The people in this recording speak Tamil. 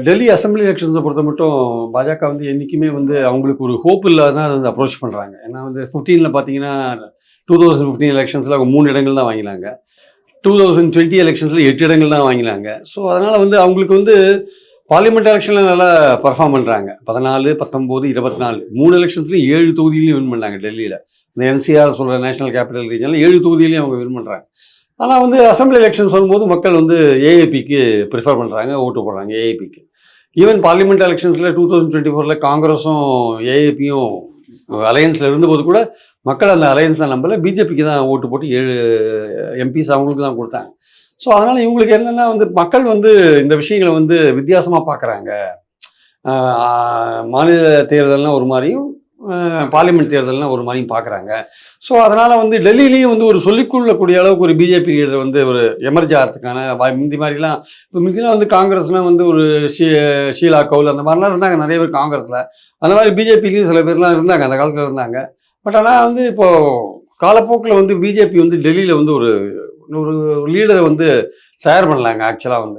டெல்லி அசம்பிளி எலெக்ஷன்ஸை பொறுத்த மட்டும் பாஜக வந்து என்றைக்குமே வந்து அவங்களுக்கு ஒரு ஹோப் இல்லாத வந்து அப்ரோச் பண்ணுறாங்க. ஏன்னா வந்து 15ல் பார்த்தீங்கன்னா 2015 எலெக்ஷன்ஸில் அவங்க 3 இடங்கள் தான் வாங்கினாங்க. 2020 எலெக்ஷன்ஸில் 8 இடங்கள் தான் வாங்கினாங்க. ஸோ அதனால் வந்து அவங்களுக்கு வந்து பார்லிமெண்ட் எலெக்ஷனில் நல்லா பர்ஃபார்ம் பண்ணுறாங்க. 14, 19, 24 3 எலெக்ஷன்ஸ்லையும் 7 தொகுதியிலையும் வின் பண்ணாங்க டெல்லியில். இந்த என்சிஆர் சொல்கிற நேஷனல் கேபிட்டல் ரீஜனில் 7 தொகுதியிலையும் அவங்க வின் பண்ணுறாங்க. ஆனால் வந்து அசம்பிளி எலெக்ஷன் சொல்லும்போது மக்கள் வந்து ஏஏபிக்கு ப்ரிஃபர் பண்ணுறாங்க, ஓட்டு போடுறாங்க ஏஏபிக்கு. ஈவன் பார்லிமெண்ட் எலெக்ஷன்ஸில் 2024 காங்கிரஸும் ஏஏபியும் அலையன்ஸில் இருந்தபோது கூட மக்கள் அந்த அலையன்ஸை நம்பல, பிஜேபிக்கு தான் ஓட்டு போட்டு 7 எம்பிஸ் அவங்களுக்கு தான் கொடுத்தாங்க. ஸோ அதனால் இவங்களுக்கு என்னென்னா வந்து மக்கள் வந்து இந்த விஷயங்களை வந்து வித்தியாசமாக பார்க்குறாங்க. மாநில தேர்தல்னால் ஒரு மாதிரியும் பார்லிமெண்ட் தேர்தல்னால் ஒரு மாதிரியும் பார்க்குறாங்க. ஸோ அதனால் வந்து டெல்லியிலையும் வந்து ஒரு சொல்லிக்கொள்ளக்கூடிய அளவுக்கு ஒரு பிஜேபி லீடர் வந்து ஒரு எமர்ஜ் ஆகிறதுக்கான முந்தி மாதிரிலாம் இப்போ முந்திலாம் வந்து காங்கிரஸ்னால் வந்து ஒரு ஷீலா கவுல் அந்த மாதிரிலாம் இருந்தாங்க நிறைய பேர் காங்கிரஸில். அந்த மாதிரி பிஜேபிலையும் சில பேர்லாம் இருந்தாங்க, அந்த காலத்தில் இருந்தாங்க. பட் ஆனால் வந்து இப்போது காலப்போக்கில் வந்து பிஜேபி வந்து டெல்லியில் வந்து ஒரு லீடரை வந்து தயார் பண்ணலாங்க ஆக்சுவலாக வந்து.